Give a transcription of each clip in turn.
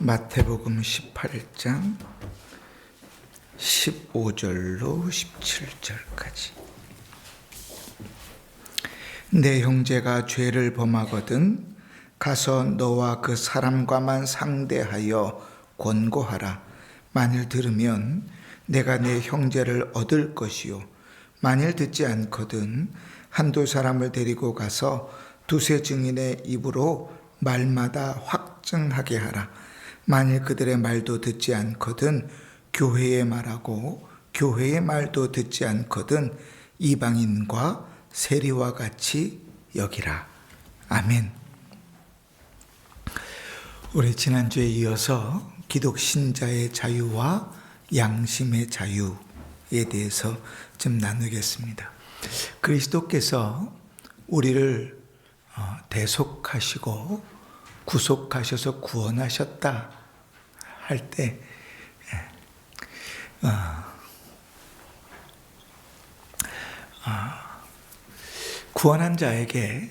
마태복음 18장 15절로 17절까지. 내 형제가 죄를 범하거든 가서 너와 그 사람과만 상대하여 권고하라. 만일 들으면 내가 내 형제를 얻을 것이요, 만일 듣지 않거든 한두 사람을 데리고 가서 두세 증인의 입으로 말마다 확증하게 하라. 만일 그들의 말도 듣지 않거든 교회의 말하고, 교회의 말도 듣지 않거든 이방인과 세리와 같이 여기라. 아멘. 우리 지난주에 이어서 기독 신자의 자유와 양심의 자유에 대해서 좀 나누겠습니다. 그리스도께서 우리를 대속하시고 구속하셔서 구원하셨다 할 때 구원한 자에게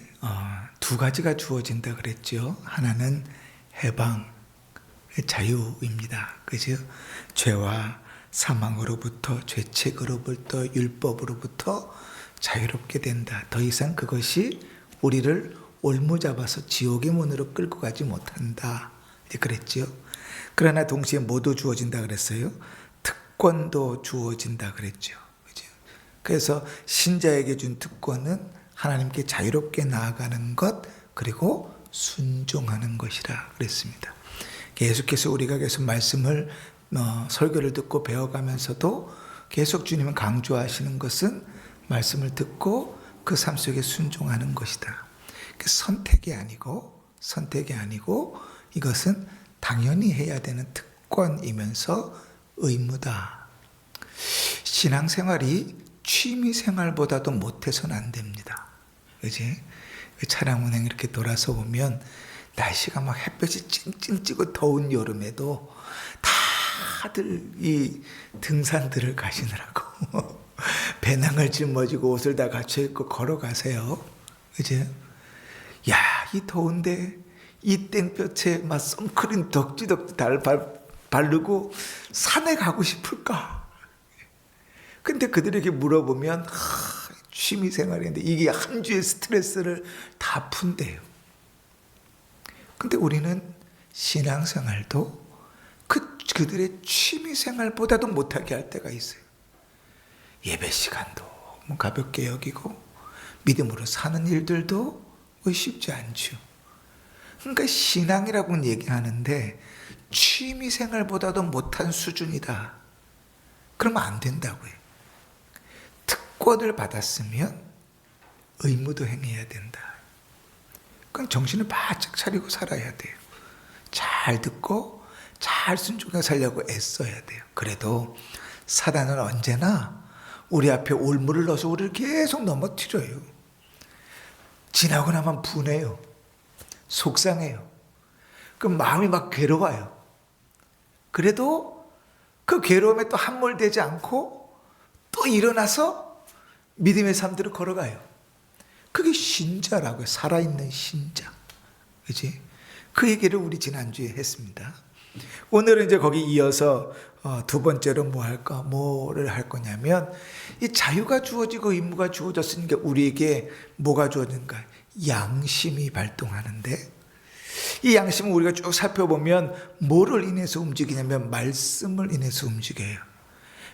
두 가지가 주어진다 그랬죠. 하나는 해방, 자유입니다. 그죠? 죄와 사망으로부터, 죄책으로부터, 율법으로부터 자유롭게 된다. 더 이상 그것이 우리를 올무잡아서 지옥의 문으로 끌고 가지 못한다. 그랬죠. 그러나 동시에 뭐도 주어진다 그랬어요? 특권도 주어진다 그랬죠. 그죠? 그래서 신자에게 준 특권은 하나님께 자유롭게 나아가는 것, 그리고 순종하는 것이라 그랬습니다. 계속해서 우리가 계속 말씀을 설교를 듣고 배워가면서도 계속 주님은 강조하시는 것은 말씀을 듣고 그 삶 속에 순종하는 것이다. 선택이 아니고 이것은 당연히 해야 되는 특권이면서 의무다. 신앙생활이 취미생활보다도 못해서는 안 됩니다. 그지? 차량 운행 이렇게 돌아서 오면 날씨가 막 햇볕이 찡찡 찌고 더운 여름에도 다들 이 등산들을 가시느라고 배낭을 짊어지고 옷을 다 갖춰 입고 걸어가세요. 그죠? 야, 이 더운데 이 땡볕에 막 선크림 덕지덕지 바르고 산에 가고 싶을까? 근데 그들에게 물어보면 취미생활인데 이게 한 주의 스트레스를 다 푼대요. 근데 우리는 신앙생활도 그들의 취미생활보다도 못하게 할 때가 있어요. 예배 시간도 가볍게 여기고 믿음으로 사는 일들도 쉽지 않죠. 그러니까 신앙이라고는 얘기하는데 취미생활보다도 못한 수준이다. 그러면 안 된다고요. 특권을 받았으면 의무도 행해야 된다. 그럼 정신을 바짝 차리고 살아야 돼요. 잘 듣고 잘 순종해 살려고 애써야 돼요. 그래도 사단은 언제나 우리 앞에 올무를 넣어서 우리를 계속 넘어뜨려요. 지나고 나면 분해요. 속상해요. 그럼 마음이 막 괴로워요. 그래도 그 괴로움에 또 함몰되지 않고 또 일어나서 믿음의 삶들을 걸어가요. 그게 신자라고요. 살아있는 신자. 그치? 그 얘기를 우리 지난주에 했습니다. 오늘은 이제 거기 이어서 두 번째로 뭐를 할 거냐면, 이 자유가 주어지고 의무가 주어졌으니까 우리에게 뭐가 주어진가? 양심이 발동하는데, 이 양심은 우리가 쭉 살펴보면 뭐를 인해서 움직이냐면 말씀을 인해서 움직여요.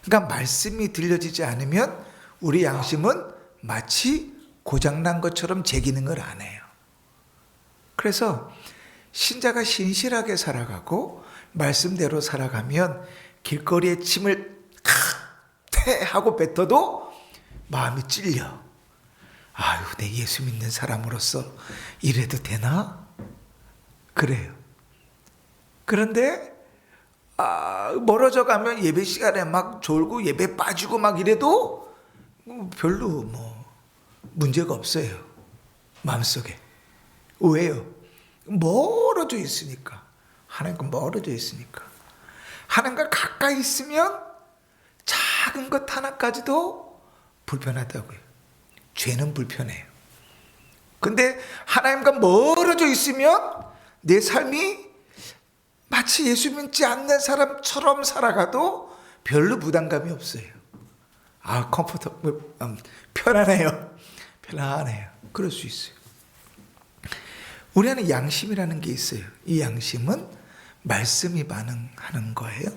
그러니까 말씀이 들려지지 않으면 우리 양심은 마치 고장난 것처럼 제 기능을 안 해요. 그래서 신자가 신실하게 살아가고 말씀대로 살아가면 길거리에 침을 퇴 하고 뱉어도 마음이 찔려. 아유, 내 예수 믿는 사람으로서 이래도 되나? 그래요. 그런데 멀어져 가면 예배 시간에 막 졸고 예배 빠지고 막 이래도 별로 문제가 없어요. 마음속에. 왜요? 멀어져 있으니까. 하나님과 멀어져 있으니까. 하나님과 가까이 있으면 작은 것 하나까지도 불편하다고요. 죄는 불편해요. 근데 하나님과 멀어져 있으면 내 삶이 마치 예수 믿지 않는 사람처럼 살아가도 별로 부담감이 없어요. 편안해요. 편안해요. 그럴 수 있어요. 우리 안에 양심이라는 게 있어요. 이 양심은 말씀이 반응하는 거예요.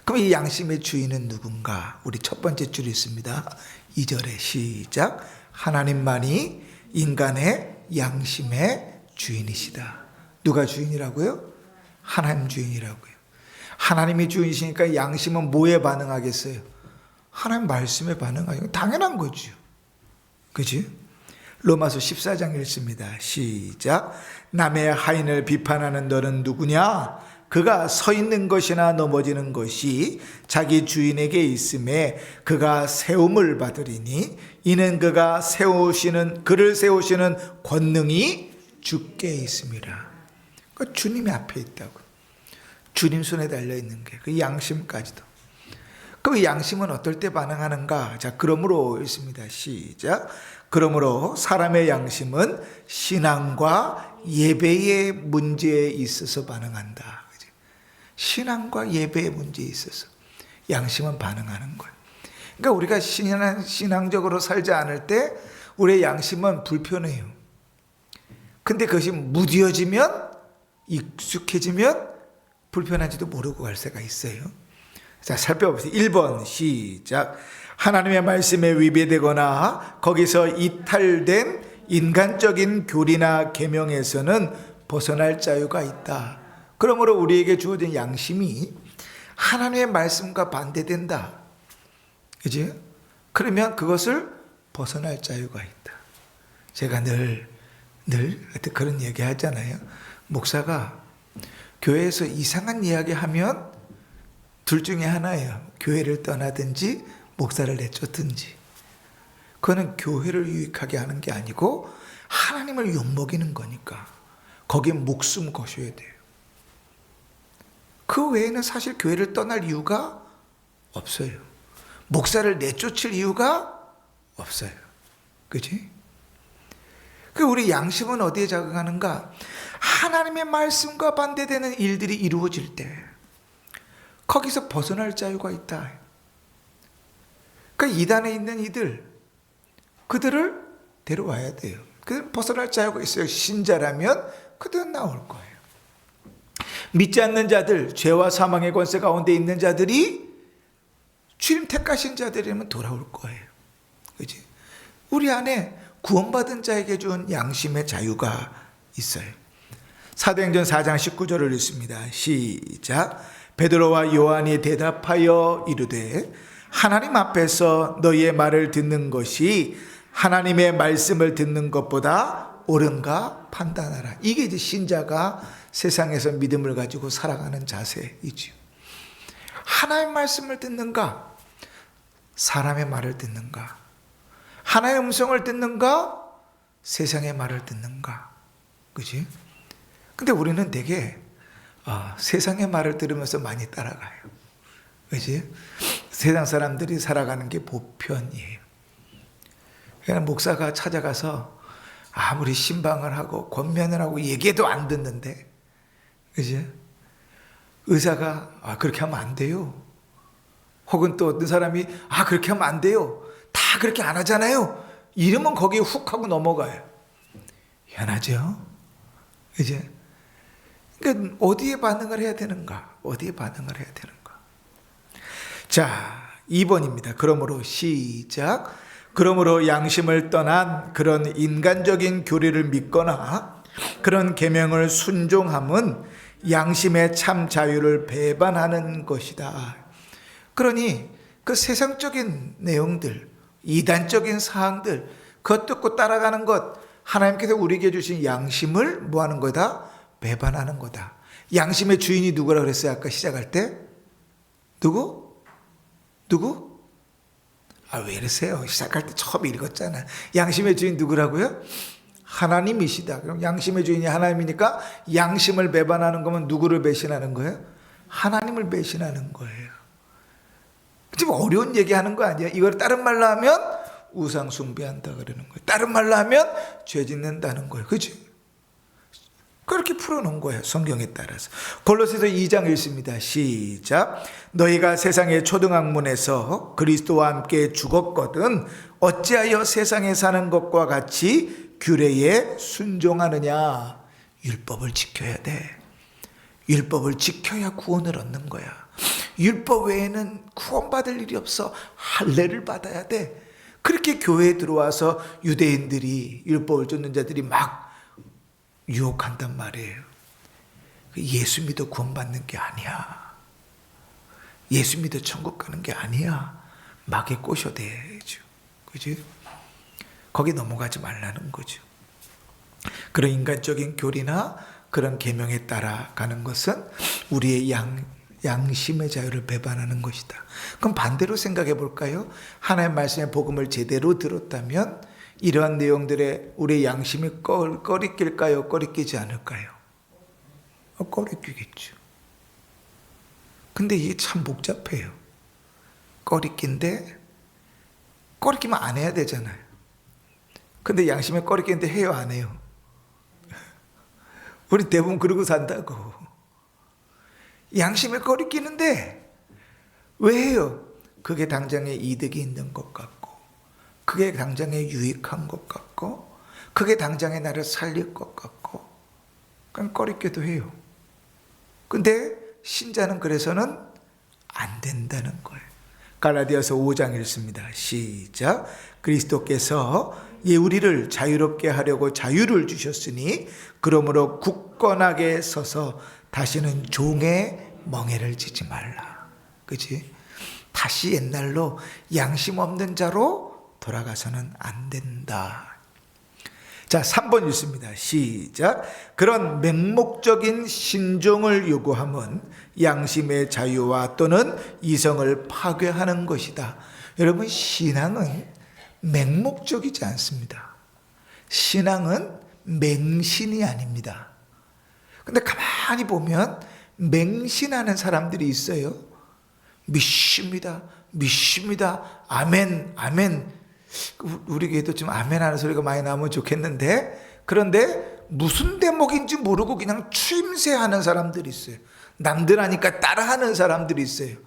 그럼 이 양심의 주인은 누군가? 우리 첫 번째 줄이 있습니다. 2절에 시작. 하나님만이 인간의 양심의 주인이시다. 누가 주인이라고요? 하나님 주인이라고요. 하나님이 주인이시니까 양심은 뭐에 반응하겠어요? 하나님 말씀에 반응하죠. 당연한 거죠. 그지? 로마서 14장 읽습니다. 시작. 남의 하인을 비판하는 너는 누구냐? 그가 서 있는 것이나 넘어지는 것이 자기 주인에게 있음에 그가 세움을 받으리니 이는 그를 세우시는 권능이 주께 있습니다. 그 주님이 앞에 있다고. 주님 손에 달려 있는 게 그 양심까지도. 그 양심은 어떨 때 반응하는가? 자, 그러므로 있습니다. 시작. 그러므로 사람의 양심은 신앙과 예배의 문제에 있어서 반응한다. 신앙과 예배의 문제에 있어서 양심은 반응하는 거예요. 그러니까 우리가 신앙적으로 살지 않을 때 우리의 양심은 불편해요. 근데 그것이 무뎌지면, 익숙해지면 불편한지도 모르고 갈 때가 있어요. 자, 살펴봅시다. 1번 시작. 하나님의 말씀에 위배되거나 거기서 이탈된 인간적인 교리나 계명에서는 벗어날 자유가 있다. 그러므로 우리에게 주어진 양심이 하나님의 말씀과 반대된다. 그지? 그러면 그것을 벗어날 자유가 있다. 제가 늘 그런 얘기 하잖아요. 목사가 교회에서 이상한 이야기 하면 둘 중에 하나예요. 교회를 떠나든지 목사를 내쫓든지. 그거는 교회를 유익하게 하는 게 아니고 하나님을 욕먹이는 거니까 거기에 목숨 거셔야 돼요. 그 외에는 사실 교회를 떠날 이유가 없어요. 목사를 내쫓을 이유가 없어요. 그치? 우리 양심은 어디에 작용하는가? 하나님의 말씀과 반대되는 일들이 이루어질 때 거기서 벗어날 자유가 있다. 그러니까 이단에 있는 그들을 데려와야 돼요. 벗어날 자유가 있어요. 신자라면 그들은 나올 거예요. 믿지 않는 자들, 죄와 사망의 권세 가운데 있는 자들이 주님 택하신 자들이면 돌아올 거예요. 그치? 우리 안에 구원받은 자에게 준 양심의 자유가 있어요. 사도행전 4장 19절을 읽습니다. 시작. 베드로와 요한이 대답하여 이르되 하나님 앞에서 너희의 말을 듣는 것이 하나님의 말씀을 듣는 것보다 옳은가 판단하라. 이게 이제 신자가 세상에서 믿음을 가지고 살아가는 자세이지요. 하나님의 말씀을 듣는가? 사람의 말을 듣는가? 하나님의 음성을 듣는가? 세상의 말을 듣는가? 그치? 근데 우리는 되게 세상의 말을 들으면서 많이 따라가요. 그치? 세상 사람들이 살아가는 게 보편이에요. 그냥 목사가 찾아가서 아무리 신방을 하고 권면을 하고 얘기해도 안 듣는데, 그치? 의사가 그렇게 하면 안 돼요. 혹은 또 어떤 사람이 그렇게 하면 안 돼요. 다 그렇게 안 하잖아요. 이러면 거기에 훅 하고 넘어가요. 희한하죠? 그치? 그러니까 어디에 반응을 해야 되는가? 어디에 반응을 해야 되는가? 자, 2번입니다. 그러므로 시작. 그러므로 양심을 떠난 그런 인간적인 교리를 믿거나 그런 계명을 순종함은 양심의 참 자유를 배반하는 것이다. 그러니 그 세상적인 내용들, 이단적인 사항들, 그것 듣고 따라가는 것, 하나님께서 우리에게 주신 양심을 뭐 하는 거다? 배반하는 거다. 양심의 주인이 누구라 그랬어요? 아까 시작할 때? 누구? 왜 이러세요? 시작할 때 처음 읽었잖아. 양심의 주인 누구라고요? 하나님이시다. 그럼 양심의 주인이 하나님이니까 양심을 배반하는 거면 누구를 배신하는 거예요? 하나님을 배신하는 거예요. 지금 어려운 얘기하는 거 아니야? 이걸 다른 말로 하면 우상 숭배한다 그러는 거예요. 다른 말로 하면 죄 짓는다는 거예요. 그치? 그렇게 풀어놓은 거예요. 성경에 따라서. 골로새서 2장 읽습니다. 시작. 너희가 세상의 초등학문에서 그리스도와 함께 죽었거든 어찌하여 세상에 사는 것과 같이 규례에 순종하느냐. 율법을 지켜야 돼. 율법을 지켜야 구원을 얻는 거야. 율법 외에는 구원받을 일이 없어. 할례를 받아야 돼. 그렇게 교회에 들어와서 유대인들이, 율법을 쫓는 자들이 막 유혹한단 말이에요. 예수 믿어 구원받는 게 아니야. 예수 믿어 천국 가는 게 아니야. 막에 꼬셔대죠. 그지? 거기 넘어가지 말라는 거죠. 그런 인간적인 교리나 그런 계명에 따라가는 것은 우리의 양심의 자유를 배반하는 것이다. 그럼 반대로 생각해 볼까요? 하나님의 말씀의 복음을 제대로 들었다면 이러한 내용들에 우리의 양심이 꺼리낄까요? 꺼리끼지 않을까요? 꺼리끼겠죠. 근데 이게 참 복잡해요. 꺼리낀데 꺼리끼면 안 해야 되잖아요. 근데 양심에 꺼리끼는데 해요, 안 해요? 우리 대부분 그러고 산다고. 양심에 꺼리끼는데 왜 해요? 그게 당장에 이득이 있는 것 같고, 그게 당장에 유익한 것 같고, 그게 당장에 나를 살릴 것 같고, 그냥 꺼리끼도 해요. 근데 신자는 그래서는 안 된다는 거예요. 갈라디아서 5장 읽습니다. 시작. 그리스도께서 우리를 자유롭게 하려고 자유를 주셨으니 그러므로 굳건하게 서서 다시는 종의 멍에를 지지 말라. 그치? 다시 옛날로 양심 없는 자로 돌아가서는 안 된다. 자, 3번 읽습니다. 시작. 그런 맹목적인 신종을 요구함은 양심의 자유와 또는 이성을 파괴하는 것이다. 여러분, 신앙은 맹목적이지 않습니다. 신앙은 맹신이 아닙니다. 근데 가만히 보면 맹신하는 사람들이 있어요. 믿습니다. 믿습니다. 아멘, 아멘. 우리 교회도 좀 아멘 하는 소리가 많이 나오면 좋겠는데, 그런데 무슨 대목인지 모르고 그냥 추임새하는 사람들이 있어요. 남들 하니까 따라하는 사람들이 있어요.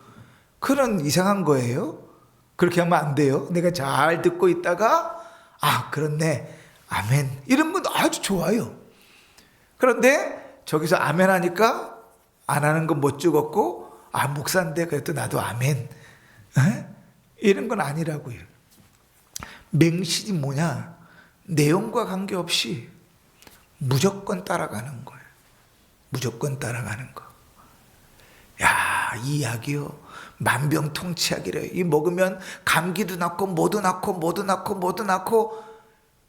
그런 이상한 거예요. 그렇게 하면 안 돼요. 내가 잘 듣고 있다가 그렇네, 아멘, 이런 건 아주 좋아요. 그런데 저기서 아멘 하니까 안 하는 건 못 죽었고, 목사인데 그래도 나도 아멘, 이런 건 아니라고요. 맹신이 뭐냐? 내용과 관계없이 무조건 따라가는 거예요. 무조건 따라가는 거. 야, 이 약이요, 만병통치약이래요. 이 먹으면 감기도 낫고 뭐도 낫고 뭐도 낫고 뭐도 낫고.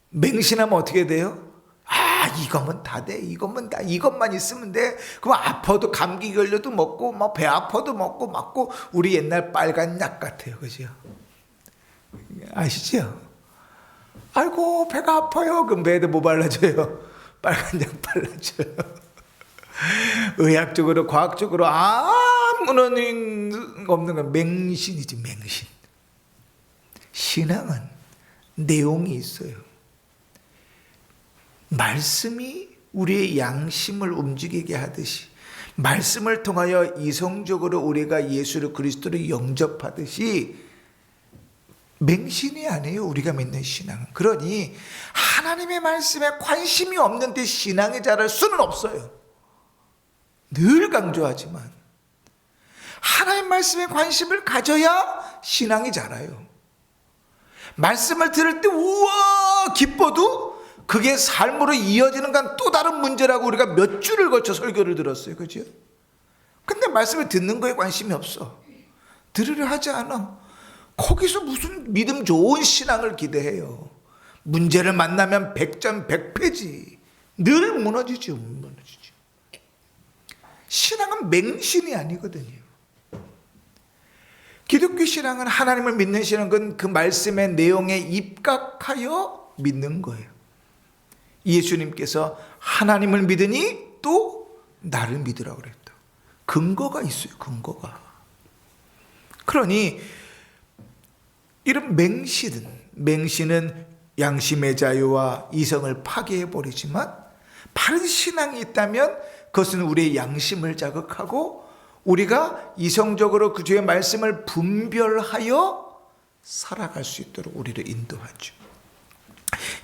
맹신하면 어떻게 돼요? 이거면 다 돼. 이거면 다, 이것만 있으면 돼. 그럼 아파도, 감기 걸려도 먹고, 뭐 배 아파도 먹고 맞고. 우리 옛날 빨간 약 같아요. 그죠? 아시죠? 아이고, 배가 아파요. 그럼 배에도 뭐 발라줘요? 빨간 약 발라줘요. 의학적으로, 과학적으로 아무런 없는 건 맹신이지, 맹신. 신앙은 내용이 있어요. 말씀이 우리의 양심을 움직이게 하듯이, 말씀을 통하여 이성적으로 우리가 예수를, 그리스도를 영접하듯이, 맹신이 아니에요, 우리가 믿는 신앙은. 그러니 하나님의 말씀에 관심이 없는데 신앙이 자랄 수는 없어요. 늘 강조하지만 하나님 말씀에 관심을 가져야 신앙이 자라요. 말씀을 들을 때 우와 기뻐도 그게 삶으로 이어지는 건 또 다른 문제라고 우리가 몇 주를 거쳐 설교를 들었어요. 그죠? 근데 말씀을 듣는 거에 관심이 없어. 들으려 하지 않아. 거기서 무슨 믿음 좋은 신앙을 기대해요. 문제를 만나면 100점 100패지. 늘 무너지죠. 무너지죠. 신앙은 맹신이 아니거든요. 기독교 신앙은, 하나님을 믿는 신앙은 그 말씀의 내용에 입각하여 믿는 거예요. 예수님께서 하나님을 믿으니 또 나를 믿으라고 그랬다. 근거가 있어요. 근거가. 그러니 이런 맹신은 양심의 자유와 이성을 파괴해버리지만, 바른 신앙이 있다면 그것은 우리의 양심을 자극하고 우리가 이성적으로 그 주의 말씀을 분별하여 살아갈 수 있도록 우리를 인도하죠.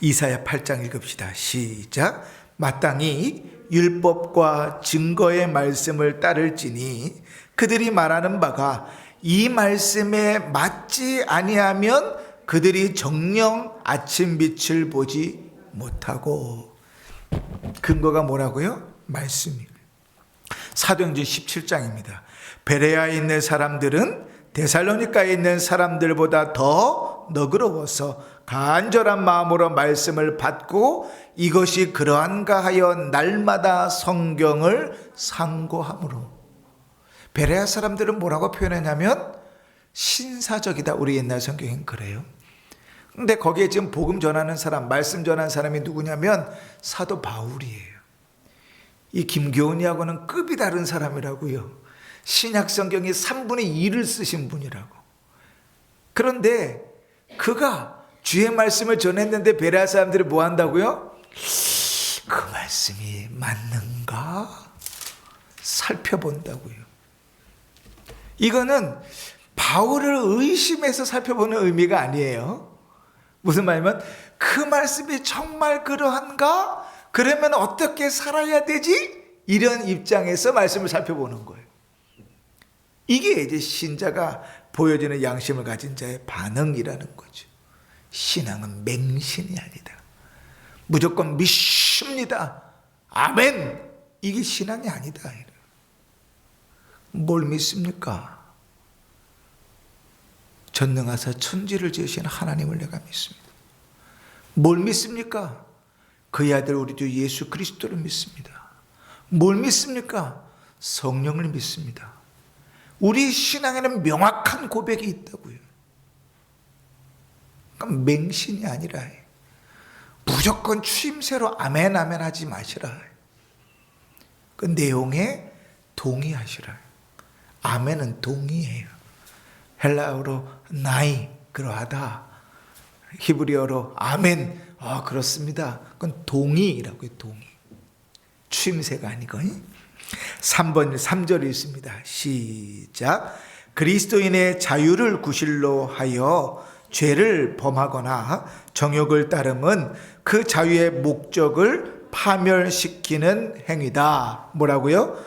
이사야 8장 읽읍시다. 시작. 마땅히 율법과 증거의 말씀을 따를지니 그들이 말하는 바가 이 말씀에 맞지 아니하면 그들이 정녕 아침 빛을 보지 못하고. 근거가 뭐라고요? 말씀이에요. 사도행전 17장입니다. 베레아에 있는 사람들은 데살로니가에 있는 사람들보다 더 너그러워서 간절한 마음으로 말씀을 받고 이것이 그러한가 하여 날마다 성경을 상고함으로. 베레아 사람들은 뭐라고 표현하냐면 신사적이다. 우리 옛날 성경엔 그래요. 근데 거기에 지금 복음 전하는 사람, 말씀 전하는 사람이 누구냐면 사도 바울이에요. 이 김교훈이하고는 급이 다른 사람이라고요. 신약 성경이 3분의 2를 쓰신 분이라고. 그런데 그가 주의 말씀을 전했는데 베레아 사람들이 뭐 한다고요? 그 말씀이 맞는가 살펴본다고요. 이거는 바울을 의심해서 살펴보는 의미가 아니에요. 무슨 말이면 그 말씀이 정말 그러한가? 그러면 어떻게 살아야 되지? 이런 입장에서 말씀을 살펴보는 거예요. 이게 이제 신자가 보여지는 양심을 가진 자의 반응이라는 거죠. 신앙은 맹신이 아니다. 무조건 믿습니다. 아멘. 이게 신앙이 아니다. 뭘 믿습니까? 전능하사 천지를 지으신 하나님을 내가 믿습니다. 뭘 믿습니까? 그의 아들 우리 주 예수 그리스도를 믿습니다. 뭘 믿습니까? 성령을 믿습니다. 우리 신앙에는 명확한 고백이 있다고요. 그러니까 맹신이 아니라 무조건 추임새로 아멘 아멘 하지 마시라. 그 내용에 동의하시라. 아멘은 동의해요. 헬라어로 나이 그러하다. 히브리어로 아멘 그렇습니다. 그건 동의라고요. 동의. 추임새가 아니고. 3절 있습니다. 시작. 그리스도인의 자유를 구실로 하여 죄를 범하거나 정욕을 따름은 그 자유의 목적을 파멸시키는 행위다. 뭐라고요?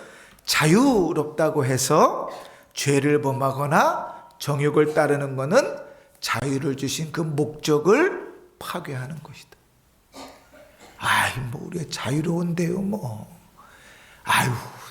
자유롭다고 해서 죄를 범하거나 정욕을 따르는 것은 자유를 주신 그 목적을 파괴하는 것이다. 뭐 우리가 자유로운데요,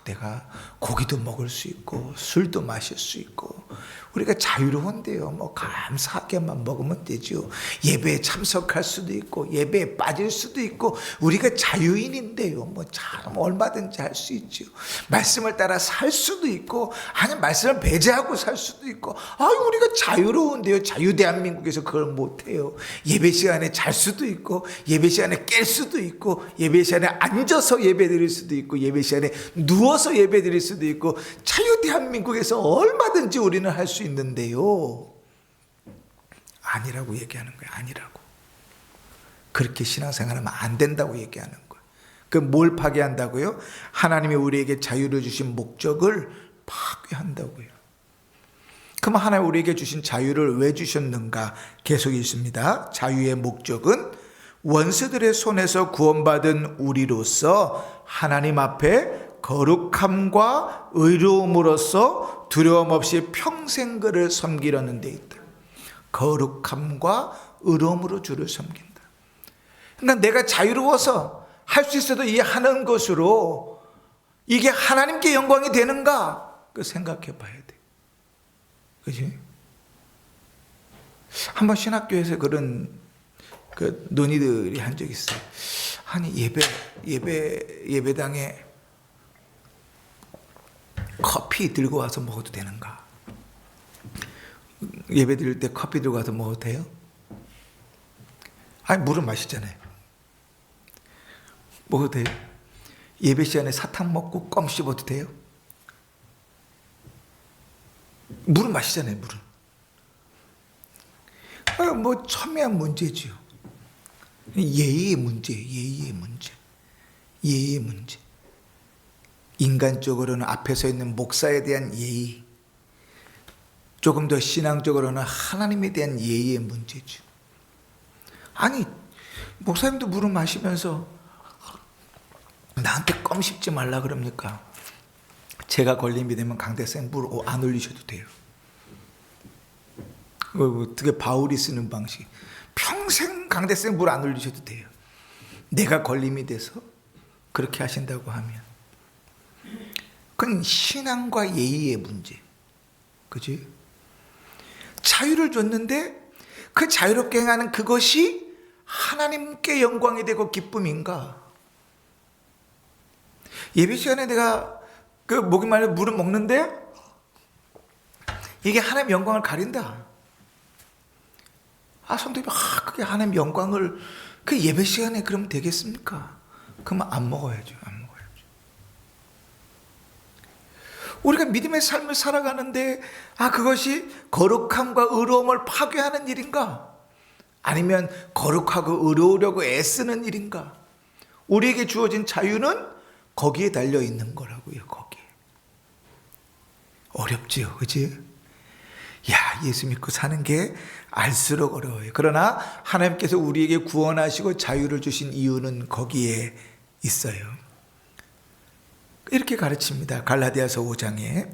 내가 고기도 먹을 수 있고 술도 마실 수 있고 우리가 자유로운데요. 감사하게만 먹으면 되죠. 예배에 참석할 수도 있고 예배에 빠질 수도 있고 우리가 자유인인데요. 참 얼마든지 할 수 있죠. 말씀을 따라 살 수도 있고 아니 말씀을 배제하고 살 수도 있고 우리가 자유로운데요. 자유 대한민국에서 그걸 못해요. 예배 시간에 잘 수도 있고 예배 시간에 깰 수도 있고 예배 시간에 앉아서 예배 드릴 수도 있고 예배 시간에 누워서 예배 드릴 수도 있고 자유 대한민국에서 얼마든지 우리는 할 수 있는데요. 아니라고 얘기하는 거예요. 아니라고. 그렇게 신앙생활하면 안 된다고 얘기하는 거예요. 그 뭘 파괴한다고요? 하나님이 우리에게 자유를 주신 목적을 파괴한다고요. 그럼 하나님 우리에게 주신 자유를 왜 주셨는가? 계속 있습니다. 자유의 목적은 원수들의 손에서 구원받은 우리로서 하나님 앞에 거룩함과 의로움으로써 두려움 없이 평생 그를 섬기려는 데 있다. 거룩함과 의로움으로 주를 섬긴다. 그러니까 내가 자유로워서 할 수 있어도 이 하는 것으로 이게 하나님께 영광이 되는가? 그 생각해 봐야 돼. 그지? 한번 신학교에서 그런 논의들이 한 적이 있어요. 아니 예배당에 커피 들고 와서 먹어도 되는가? 예배 드릴 때 커피 들고 와서 먹어도 돼요? 물은 마시잖아요. 먹어도 돼요? 예배 시간에 사탕 먹고 껌 씹어도 돼요? 물은 마시잖아요. 물은. 첨예한 문제지요. 예의의 문제. 예의의 문제. 인간적으로는 앞에 서 있는 목사에 대한 예의, 조금 더 신앙적으로는 하나님에 대한 예의의 문제죠. 아니, 목사님도 물을 마시면서 나한테 껌 씹지 말라 그럽니까? 제가 걸림이 되면 강대생 물 안 올리셔도 돼요. 어떻게 바울이 쓰는 방식. 평생 강대생 물 안 올리셔도 돼요. 내가 걸림이 돼서 그렇게 하신다고 하면. 그건 신앙과 예의의 문제. 그지? 자유를 줬는데 그 자유롭게 행하는 그것이 하나님께 영광이 되고 기쁨인가? 예배 시간에 내가 목이 말려 물을 먹는데 이게 하나님 영광을 가린다. 성도님이 그게 하나님 영광을 그 예배 시간에 그러면 되겠습니까? 그러면 안 먹어야죠. 안 먹어야죠. 우리가 믿음의 삶을 살아가는데 그것이 거룩함과 의로움을 파괴하는 일인가? 아니면 거룩하고 의로우려고 애쓰는 일인가? 우리에게 주어진 자유는 거기에 달려 있는 거라고요. 거기에. 어렵지요. 그치? 예수 믿고 사는 게 알수록 어려워요. 그러나 하나님께서 우리에게 구원하시고 자유를 주신 이유는 거기에 있어요. 이렇게 가르칩니다. 갈라디아서 5장에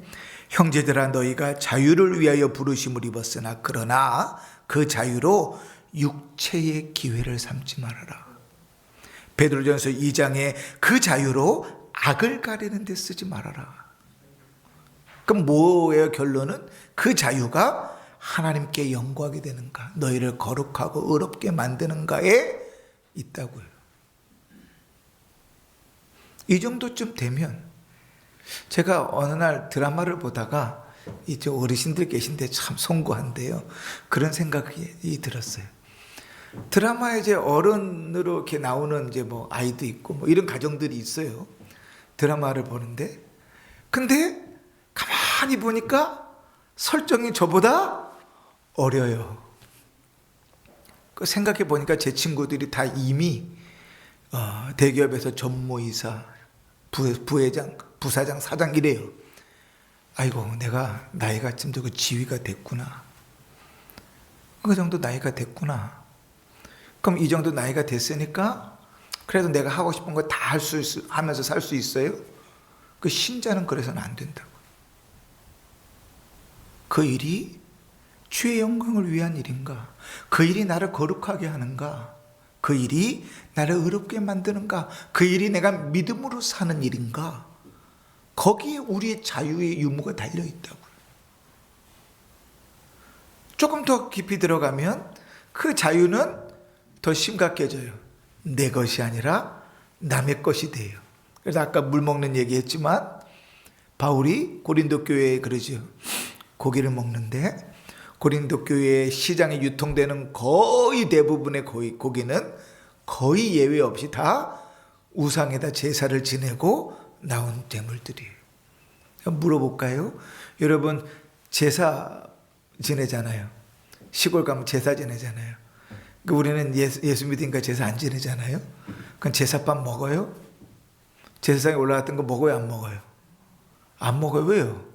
형제들아 너희가 자유를 위하여 부르심을 입었으나 그러나 그 자유로 육체의 기회를 삼지 말아라. 베드로전서 2장에 그 자유로 악을 가리는 데 쓰지 말아라. 그럼 뭐예요? 결론은 그 자유가 하나님께 영광이 되는가, 너희를 거룩하고 의롭게 만드는가에 있다고요. 이 정도쯤 되면 제가 어느 날 드라마를 보다가 이제 어르신들 계신데 참 송구한데요. 그런 생각이 들었어요. 드라마에 이제 어른으로 이렇게 나오는 이제 뭐 아이도 있고 뭐 이런 가정들이 있어요. 드라마를 보는데 근데 가만히 보니까 설정이 저보다 어려요. 그 생각해 보니까 제 친구들이 다 이미 대기업에서 전무이사, 부회장, 부사장, 사장 이래요. 아이고 내가 나이가 좀 되고 지위가 됐구나. 그 정도 나이가 됐구나. 그럼 이 정도 나이가 됐으니까 그래도 내가 하고 싶은 거 다 하면서 살 수 있어요? 그 신자는 그래서는 안 된다고. 그 일이 주의 영광을 위한 일인가? 그 일이 나를 거룩하게 하는가? 그 일이 나를 의롭게 만드는가? 그 일이 내가 믿음으로 사는 일인가? 거기에 우리의 자유의 유무가 달려있다고요. 조금 더 깊이 들어가면 그 자유는 더 심각해져요. 내 것이 아니라 남의 것이 돼요. 그래서 아까 물 먹는 얘기 했지만 바울이 고린도 교회에 그러죠. 고기를 먹는데 고린도 교회 시장에 유통되는 거의 대부분의 고기는 거의 예외 없이 다 우상에다 제사를 지내고 나온 제물들이에요. 물어볼까요? 여러분 제사 지내잖아요. 시골 가면 제사 지내잖아요. 우리는 예수 믿으니까 제사 안 지내잖아요. 그럼 제사밥 먹어요? 제사상에 올라갔던 거 먹어요? 안 먹어요? 안 먹어요. 왜요?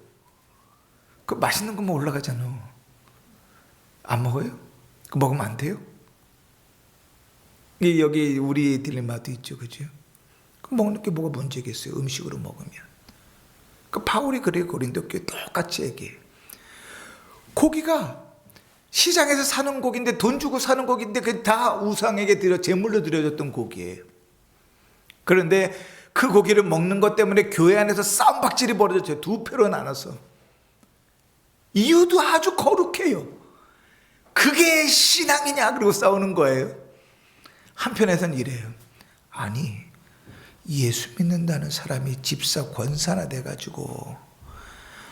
그 맛있는 것만 올라가잖아. 안 먹어요? 그 먹으면 안 돼요? 여기 우리 딜레마도 있죠. 그죠? 그 먹는 게 뭐가 문제겠어요? 음식으로 먹으면. 그 바울이 그래요. 고린도 교회 똑같이 얘기해요. 고기가 시장에서 사는 고기인데 돈 주고 사는 고기인데 그게 다 우상에게 제물로 드려졌던 고기예요. 그런데 그 고기를 먹는 것 때문에 교회 안에서 싸움박질이 벌어졌어요. 두 표로 나눠서. 이유도 아주 거룩해요. 그게 신앙이냐 그러고 싸우는 거예요. 한편에서는 이래요. 아니 예수 믿는다는 사람이 집사 권사나 돼가지고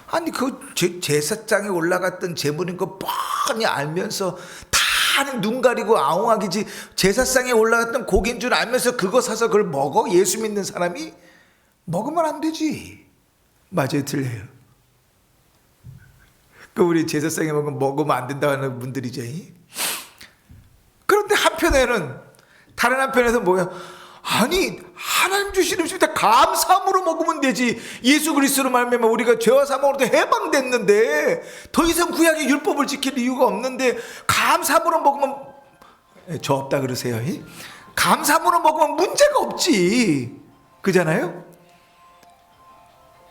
아니 그 제사장에 올라갔던 제물인 거 뻔히 알면서 다 눈 가리고 아웅하기지 제사상에 올라갔던 고기인 줄 알면서 그거 사서 그걸 먹어? 예수 믿는 사람이? 먹으면 안 되지. 맞아요, 틀려요. 그 우리 제사상에 먹으면 안 된다는 분들이죠. 그런데 한편에는 다른 한편에서 뭐야? 아니 하나님 주신 음식 다 감사함으로 먹으면 되지. 예수 그리스도로 말미암아 우리가 죄와 사망으로부터 해방됐는데 더 이상 구약의 율법을 지킬 이유가 없는데 감사함으로 먹으면 저 없다 그러세요. 감사함으로 먹으면 문제가 없지. 그잖아요.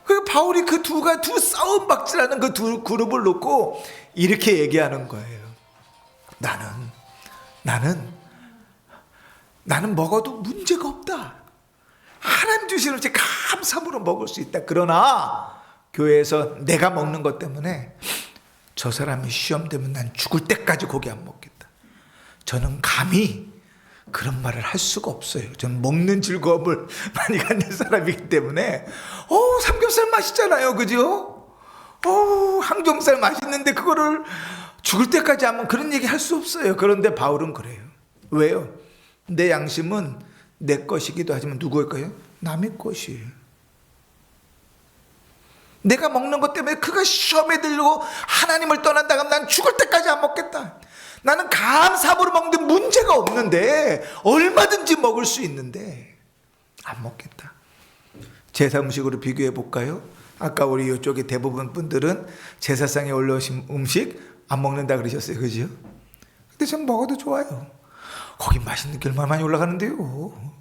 그 바울이 그 두 싸움 박질하는 그 두 그룹을 놓고 이렇게 얘기하는 거예요. 나는 먹어도 문제가 없다. 하나님 주시는 음식 감사함으로 먹을 수 있다. 그러나 교회에서 내가 먹는 것 때문에 저 사람이 시험 되면 난 죽을 때까지 고기 안 먹겠다. 저는 감히 그런 말을 할 수가 없어요. 저는 먹는 즐거움을 많이 갖는 사람이기 때문에 삼겹살 맛있잖아요. 그죠? 항정살 맛있는데 그거를 죽을 때까지 하면 그런 얘기 할 수 없어요. 그런데 바울은 그래요. 왜요? 내 양심은 내 것이기도 하지만 누구의 거예요? 남의 것이에요. 내가 먹는 것 때문에 그가 시험에 들고 하나님을 떠난다 하면 난 죽을 때까지 안 먹겠다. 나는 감사함으로 먹는데 문제가 없는데 얼마든지 먹을 수 있는데 안 먹겠다. 제사 음식으로 비교해 볼까요? 아까 우리 이쪽에 대부분 분들은 제사상에 올라오신 음식 안 먹는다 그러셨어요. 그죠? 근데 전 먹어도 좋아요. 거기 맛있는 게 얼마나 많이 올라가는데요.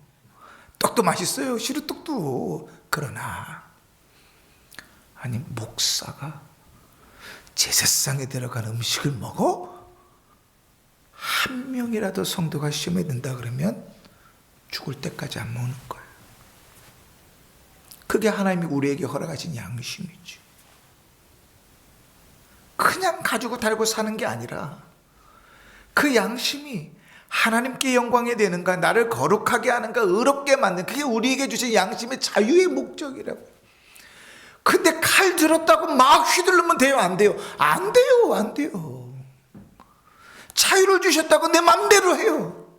떡도 맛있어요. 시루떡도. 그러나 아니 목사가 제사상에 들어간 음식을 먹어? 한 명이라도 성도가 시험에 든다 그러면 죽을 때까지 안 먹는 거예요. 그게 하나님이 우리에게 허락하신 양심이죠. 그냥 가지고 달고 사는 게 아니라 그 양심이 하나님께 영광이 되는가, 나를 거룩하게 하는가, 의롭게 만드는, 그게 우리에게 주신 양심의 자유의 목적이라고. 근데 칼 들었다고 막 휘두르면 돼요? 안 돼요? 안 돼요. 안 돼요. 자유를 주셨다고 내 맘대로 해요.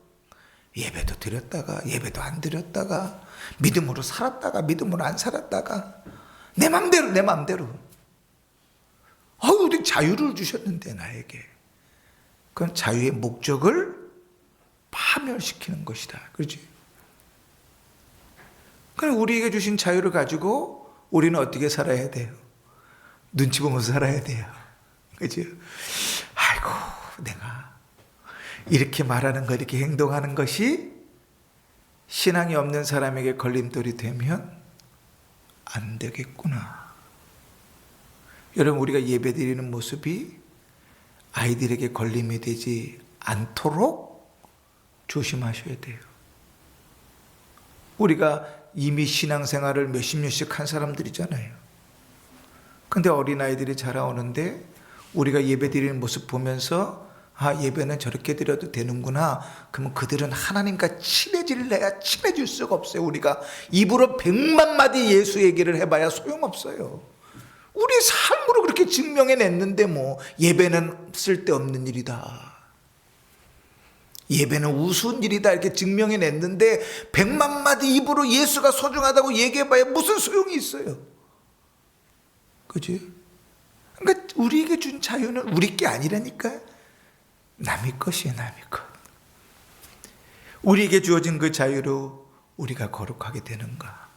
예배도 드렸다가 예배도 안 드렸다가 믿음으로 살았다가 믿음으로 안 살았다가 내 맘대로. 우리 자유를 주셨는데 나에게. 그건 자유의 목적을 파멸시키는 것이다. 그렇지? 그럼 우리에게 주신 자유를 가지고 우리는 어떻게 살아야 돼요? 눈치 보면서 살아야 돼요. 그죠? 아이고, 내가 이렇게 말하는 거, 이렇게 행동하는 것이 신앙이 없는 사람에게 걸림돌이 되면 안 되겠구나. 여러분, 우리가 예배드리는 모습이 아이들에게 걸림이 되지 않도록 조심하셔야 돼요. 우리가 이미 신앙생활을 몇십 년씩 한 사람들이잖아요. 근데 어린아이들이 자라오는데 우리가 예배드리는 모습 보면서 예배는 저렇게 드려도 되는구나. 그러면 그들은 하나님과 친해질래야 친해질 수가 없어요. 우리가 입으로 100만 마디 예수 얘기를 해봐야 소용없어요. 우리 삶으로 그렇게 증명해냈는데 예배는 쓸데없는 일이다. 예배는 우스운 일이다 이렇게 증명해냈는데 100만 마디 입으로 예수가 소중하다고 얘기해봐야 무슨 소용이 있어요. 그지? 그러니까 우리에게 준 자유는 우리 게 아니라니까요. 남의 것이에요. 남의 것. 우리에게 주어진 그 자유로 우리가 거룩하게 되는가?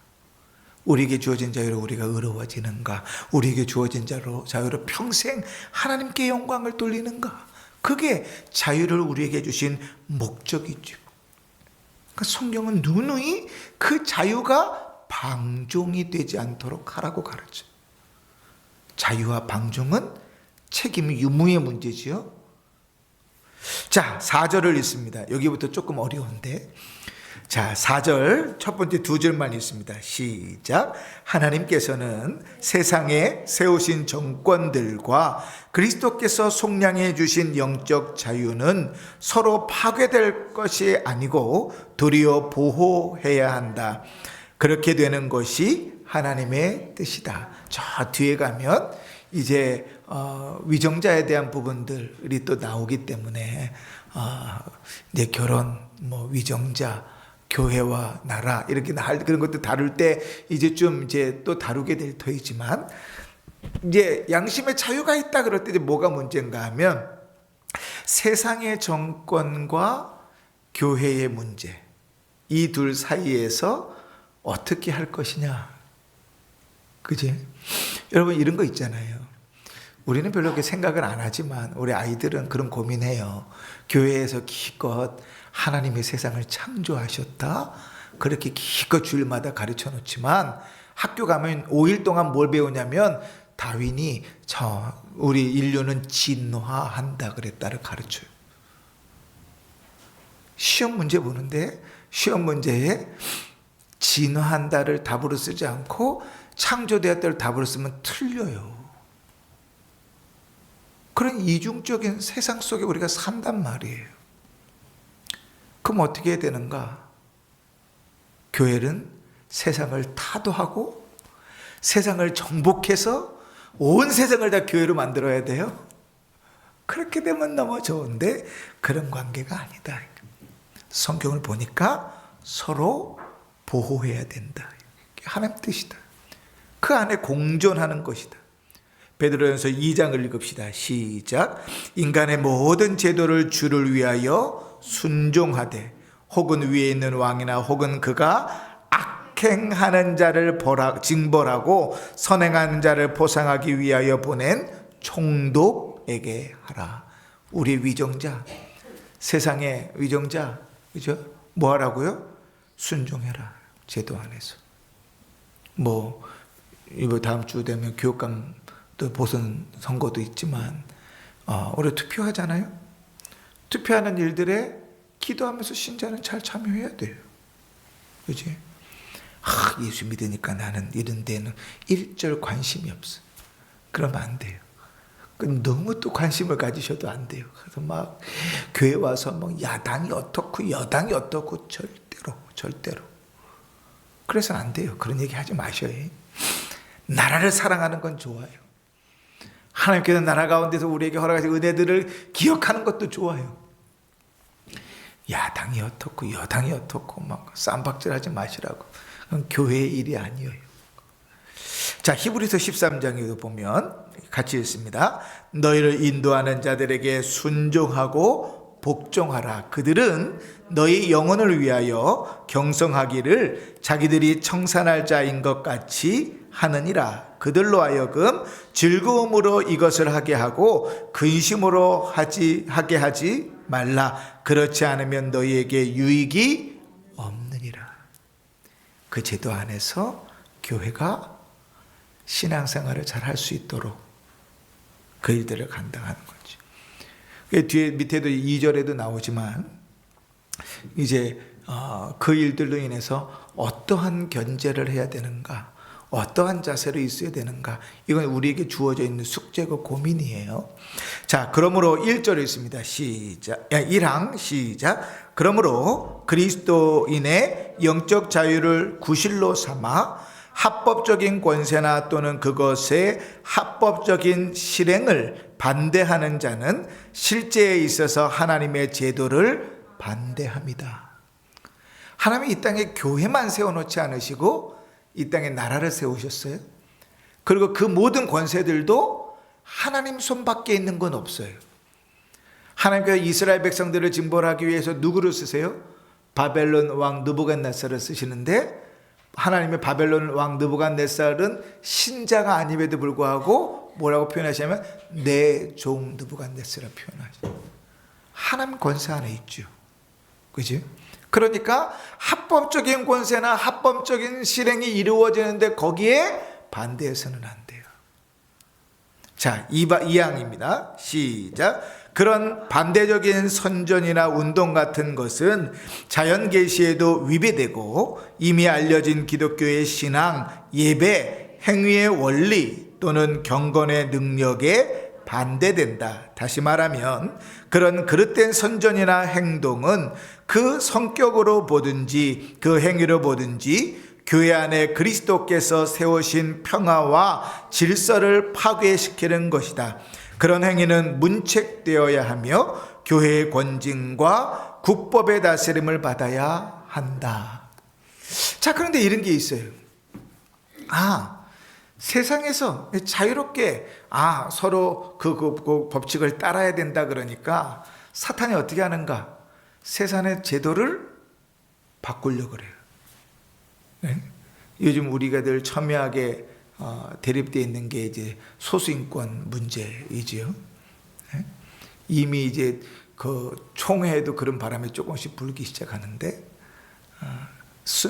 우리에게 주어진 자유로 우리가 의로워지는가? 우리에게 주어진 자유로 평생 하나님께 영광을 돌리는가? 그게 자유를 우리에게 주신 목적이죠. 그러니까 성경은 누누이 그 자유가 방종이 되지 않도록 하라고 가르쳐요. 자유와 방종은 책임 유무의 문제지요. 자, 4절을 읽습니다. 여기부터 조금 어려운데. 자, 4절 첫 번째 두 절만 읽습니다. 시작. 하나님께서는 세상에 세우신 정권들과 그리스도께서 속량해 주신 영적 자유는 서로 파괴될 것이 아니고 도리어 보호해야 한다. 그렇게 되는 것이 하나님의 뜻이다. 저 뒤에 가면 이제 위정자에 대한 부분들이 또 나오기 때문에 이제 결혼, 위정자, 교회와 나라 이렇게 그런 것도 다룰 때 이제 좀 이제 또 다루게 될 터이지만 이제 양심의 자유가 있다 그럴 때 이제 뭐가 문제인가 하면 세상의 정권과 교회의 문제, 이 둘 사이에서 어떻게 할 것이냐. 그지? 여러분, 이런 거 있잖아요. 우리는 별로 그렇게 생각을 안 하지만 우리 아이들은 그런 고민해요. 교회에서 기껏 하나님이 세상을 창조하셨다, 그렇게 기껏 주일마다 가르쳐 놓지만 학교 가면 5일 동안 뭘 배우냐면 다윈이 우리 인류는 진화한다 그랬다를 가르쳐요. 시험 문제 보는데 시험 문제에 진화한다를 답으로 쓰지 않고 창조되었다를 답으로 쓰면 틀려요. 그런 이중적인 세상 속에 우리가 산단 말이에요. 그럼 어떻게 해야 되는가? 교회는 세상을 타도하고 세상을 정복해서 온 세상을 다 교회로 만들어야 돼요. 그렇게 되면 너무 좋은데 그런 관계가 아니다. 성경을 보니까 서로 보호해야 된다. 하나님 뜻이다. 그 안에 공존하는 것이다. 베드로전서 2장을 읽읍시다. 시작. 인간의 모든 제도를 주를 위하여 순종하되 혹은 위에 있는 왕이나 혹은 그가 악행하는 자를 징벌하고 선행하는 자를 보상하기 위하여 보낸 총독에게 하라. 우리 위정자, 세상의 위정자, 그죠? 뭐 하라고요? 순종해라. 제도 안에서. 이번 다음 주 되면 교육감 또 보선 선거도 있지만 우리 투표하잖아요. 투표하는 일들에 기도하면서 신자는 잘 참여해야 돼요. 그렇지? 예수 믿으니까 나는 이런 데는 일절 관심이 없어. 그러면 안 돼요. 너무 또 관심을 가지셔도 안 돼요. 그래서 막 교회 와서 야당이 어떻고 여당이 어떻고 절대로. 그래서는 안 돼요. 그런 얘기 하지 마셔요. 나라를 사랑하는 건 좋아요. 하나님께서 나라 가운데서 우리에게 허락하신 은혜들을 기억하는 것도 좋아요. 야당이 어떻고 여당이 어떻고 막 쌈박질하지 마시라고. 그건 교회의 일이 아니에요. 자, 히브리서 13장에도 보면 같이 읽습니다. 너희를 인도하는 자들에게 순종하고 복종하라. 그들은 너희 영혼을 위하여 경성하기를 자기들이 청산할 자인 것 같이 하느니라. 그들로 하여금 즐거움으로 이것을 하게 하고 근심으로 하게 하지 말라. 그렇지 않으면 너희에게 유익이 없느니라. 그 제도 안에서 교회가 신앙생활을 잘 할 수 있도록 그 일들을 감당하는 거죠. 뒤에 밑에도 2절에도 나오지만 이제 그 일들로 인해서 어떠한 견제를 해야 되는가, 어떠한 자세로 있어야 되는가, 이건 우리에게 주어져 있는 숙제고 고민이에요. 자, 그러므로 1절에 있습니다. 시작. 1항 시작. 그러므로 그리스도인의 영적 자유를 구실로 삼아 합법적인 권세나 또는 그것의 합법적인 실행을 반대하는 자는 실제에 있어서 하나님의 제도를 반대합니다. 하나님이 이 땅에 교회만 세워놓지 않으시고 이 땅에 나라를 세우셨어요. 그리고 그 모든 권세들도 하나님 손 밖에 있는 건 없어요. 하나님께서 이스라엘 백성들을 징벌하기 위해서 누구를 쓰세요? 바벨론 왕 느부갓네살을 쓰시는데, 하나님의 바벨론 왕 느부갓네살은 신자가 아님에도 불구하고 뭐라고 표현하시냐면 내 종 느부갓네살이라고 표현하죠. 하나님 권세 안에 있죠. 그지? 그러니까 합법적인 권세나 합법적인 실행이 이루어지는데 거기에 반대해서는 안 돼요. 자, 2항입니다. 시작. 그런 반대적인 선전이나 운동 같은 것은 자연 계시에도 위배되고 이미 알려진 기독교의 신앙, 예배, 행위의 원리 또는 경건의 능력에 반대된다. 다시 말하면 그런 그릇된 선전이나 행동은 그 성격으로 보든지 그 행위로 보든지 교회 안에 그리스도께서 세우신 평화와 질서를 파괴시키는 것이다. 그런 행위는 문책되어야 하며 교회의 권징과 국법의 다스림을 받아야 한다. 자, 그런데 이런 게 있어요. 세상에서 자유롭게 서로 그 법칙을 따라야 된다 그러니까 사탄이 어떻게 하는가? 세상의 제도를 바꾸려고 그래요. 네? 요즘 우리가 늘 첨예하게 대립되어 있는 게 이제 소수인권 문제이지요. 네? 이미 이제 그 총회에도 그런 바람이 조금씩 불기 시작하는데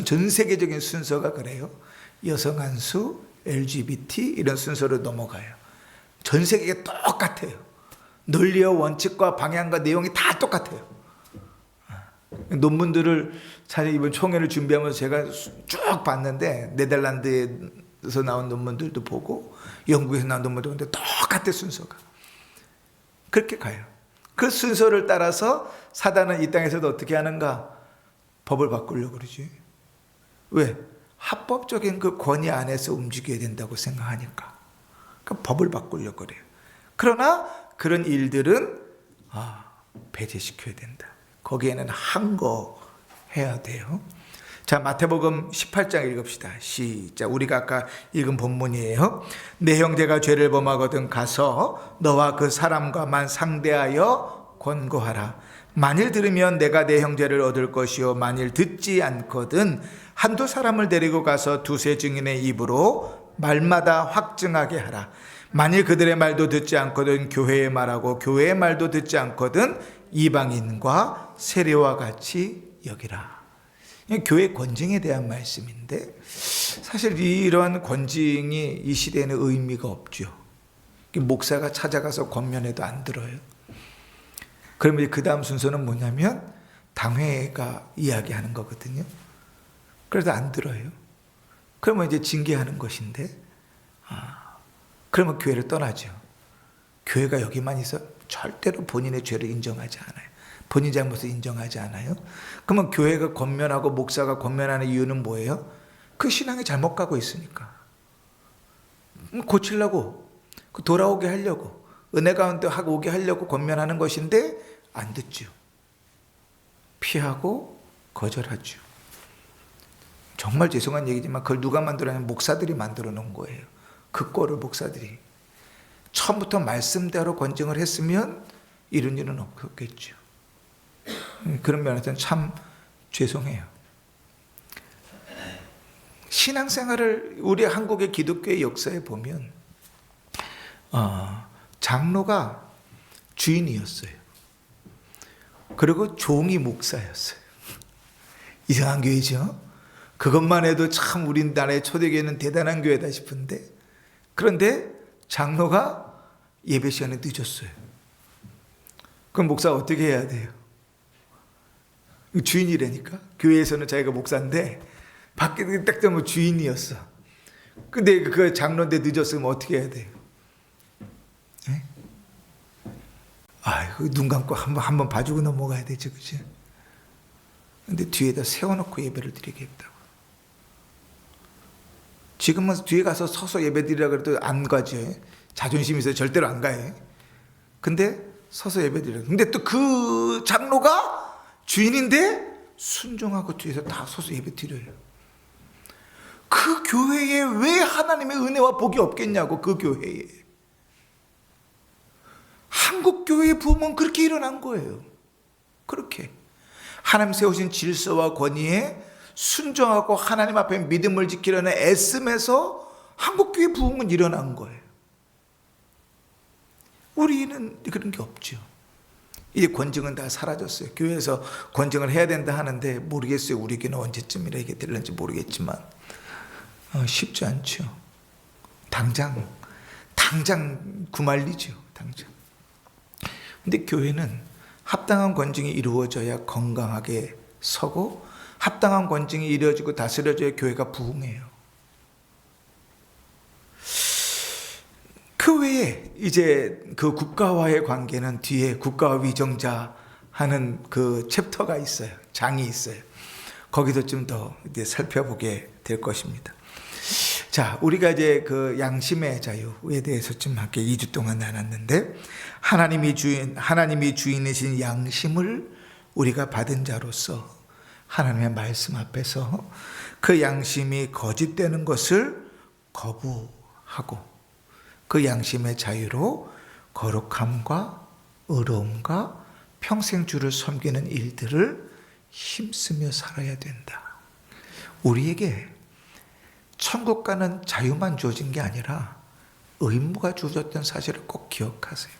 전 세계적인 순서가 그래요. 여성 한수, LGBT 이런 순서로 넘어가요. 전 세계가 똑같아요. 논리와 원칙과 방향과 내용이 다 똑같아요. 논문들을 사실 이번 총회를 준비하면서 제가 쭉 봤는데 네덜란드에서 나온 논문들도 보고 영국에서 나온 논문도 보는데 똑같아 순서가. 그렇게 가요. 그 순서를 따라서 사단은 이 땅에서도 어떻게 하는가? 법을 바꾸려고 그러지. 왜? 합법적인 그 권위 안에서 움직여야 된다고 생각하니까. 그러니까 법을 바꾸려고 그래요. 그러나 그런 일들은 배제시켜야 된다. 거기에는 항거해야 돼요. 자, 마태복음 18장 읽읍시다. 시작. 우리가 아까 읽은 본문이에요. 내 형제가 죄를 범하거든 가서 너와 그 사람과만 상대하여 권고하라. 만일 들으면 내가 내 형제를 얻을 것이요 만일 듣지 않거든 한두 사람을 데리고 가서 두세 증인의 입으로 말마다 확증하게 하라. 만일 그들의 말도 듣지 않거든 교회의 말하고 교회의 말도 듣지 않거든 이방인과 세례와 같이 여기라. 교회 권징에 대한 말씀인데 사실 이런 권징이 이 시대에는 의미가 없죠. 목사가 찾아가서 권면해도 안 들어요. 그러면 그 다음 순서는 뭐냐면 당회가 이야기하는 거거든요. 그래도 안 들어요. 그러면 이제 징계하는 것인데 그러면 교회를 떠나죠. 교회가 여기만 있어 절대로 본인의 죄를 인정하지 않아요. 본인 잘못을 인정하지 않아요. 그러면 교회가 권면하고 목사가 권면하는 이유는 뭐예요? 그 신앙이 잘못 가고 있으니까. 고치려고, 돌아오게 하려고, 은혜 가운데 오게 하려고 권면하는 것인데 안 듣죠. 피하고 거절하죠. 정말 죄송한 얘기지만 그걸 누가 만들어내면 목사들이 만들어 놓은 거예요. 그 꼴을 목사들이. 처음부터 말씀대로 권증을 했으면 이런 일은 없겠죠. 그런 면에서는 참 죄송해요. 신앙생활을 우리 한국의 기독교의 역사에 보면 장로가 주인이었어요. 그리고 종이 목사였어요. 이상한 교회죠. 그것만 해도 참 우리나라의 초대교회는 대단한 교회다 싶은데 그런데 장로가 예배 시간에 늦었어요. 그럼 목사가 어떻게 해야 돼요? 주인이라니까. 교회에서는 자기가 목사인데 밖에 딱 되면 주인이었어. 근데 그 장로인데 늦었으면 어떻게 해야 돼요? 네? 아이고 눈 감고 한번 봐주고 넘어가야 되죠, 그치? 근데 뒤에다 세워놓고 예배를 드리겠다고. 지금은 뒤에 가서 서서 예배 드리라 그래도 안 가죠. 자존심이 있어요. 절대로 안 가요. 근데 서서 예배 드리라. 근데 또 그 장로가 주인인데 순종하고 뒤에서 다 서서 예배 드려요. 그 교회에 왜 하나님의 은혜와 복이 없겠냐고. 그 교회에. 한국 교회의 부흥은 그렇게 일어난 거예요. 그렇게. 하나님 세우신 질서와 권위에 순종하고 하나님 앞에 믿음을 지키려는 애씀에서 한국교회 부흥은 일어난 거예요. 우리는 그런 게 없죠. 이제 권증은 다 사라졌어요. 교회에서 권증을 해야 된다 하는데 모르겠어요. 우리 교회는 언제쯤이라 이게 될는지 모르겠지만 쉽지 않죠. 당장 구말리죠. 당장. 근데 교회는 합당한 권증이 이루어져야 건강하게 서고 합당한 권증이 이루어지고 다스려져야 교회가 부흥해요. 그 외에 이제 그 국가와의 관계는 뒤에 국가와 위정자 하는 그 챕터가 있어요. 장이 있어요. 거기서 좀 더 이제 살펴보게 될 것입니다. 자, 우리가 이제 그 양심의 자유에 대해서 좀 함께 2주 동안 나눴는데 하나님이 주인이신 양심을 우리가 받은 자로서 하나님의 말씀 앞에서 그 양심이 거짓되는 것을 거부하고 그 양심의 자유로 거룩함과 의로움과 평생 주를 섬기는 일들을 힘쓰며 살아야 된다. 우리에게 천국 가는 자유만 주어진 게 아니라 의무가 주어졌던 사실을 꼭 기억하세요.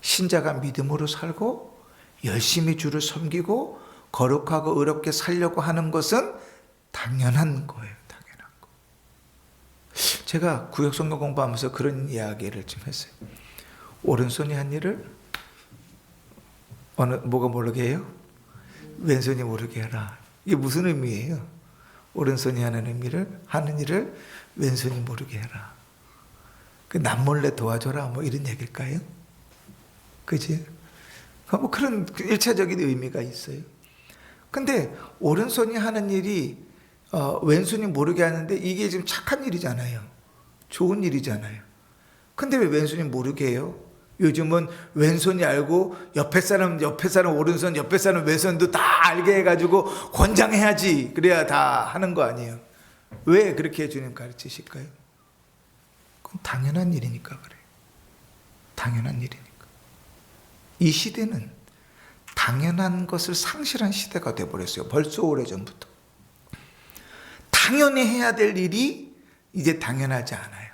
신자가 믿음으로 살고 열심히 주를 섬기고 거룩하고 의롭게 살려고 하는 것은 당연한 거예요. 당연한 거. 제가 구약 성경 공부하면서 그런 이야기를 좀 했어요. 오른손이 한 일을 뭐가 모르게 해요? 왼손이 모르게 해라. 이게 무슨 의미예요? 오른손이 하는 일을 왼손이 모르게 해라. 그 남몰래 도와줘라. 뭐 이런 얘기일까요? 그지? 뭐 그런 일차적인 의미가 있어요. 근데 오른손이 하는 일이 왼손이 모르게 하는데 이게 지금 착한 일이잖아요. 좋은 일이잖아요. 근데 왜 왼손이 모르게 해요? 요즘은 왼손이 알고 옆에 사람 오른손, 옆에 사람 왼손도 다 알게 해가지고 권장해야지. 그래야 다 하는 거 아니에요. 왜 그렇게 주님 가르치실까요? 그건 당연한 일이니까 그래요. 당연한 일이니까. 이 시대는 당연한 것을 상실한 시대가 돼버렸어요. 벌써 오래전부터. 당연히 해야 될 일이 이제 당연하지 않아요.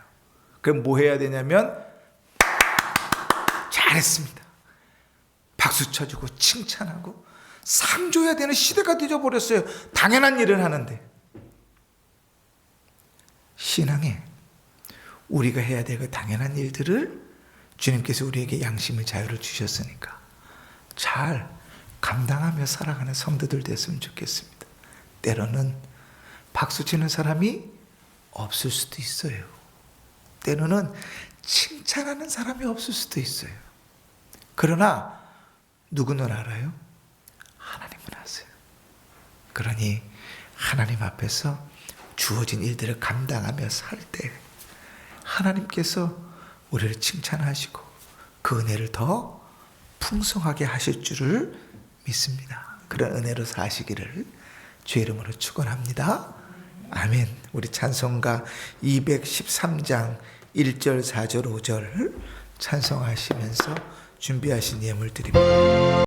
그럼 뭐 해야 되냐면 잘했습니다. 박수 쳐주고 칭찬하고 상 줘야 되는 시대가 되어버렸어요. 당연한 일을 하는데. 신앙에 우리가 해야 될 그 당연한 일들을 주님께서 우리에게 양심의 자유를 주셨으니까 잘 감당하며 살아가는 성도들 됐으면 좋겠습니다. 때로는 박수 치는 사람이 없을 수도 있어요. 때로는 칭찬하는 사람이 없을 수도 있어요. 그러나 누구는 알아요? 하나님은 아세요. 그러니 하나님 앞에서 주어진 일들을 감당하며 살 때 하나님께서 우리를 칭찬하시고 그 은혜를 더 풍성하게 하실 줄을 믿습니다. 그런 은혜로 사시기를 주의 이름으로 축원합니다. 아멘. 우리 찬송가 213장 1절, 4절, 5절 찬송하시면서 준비하신 예물 드립니다.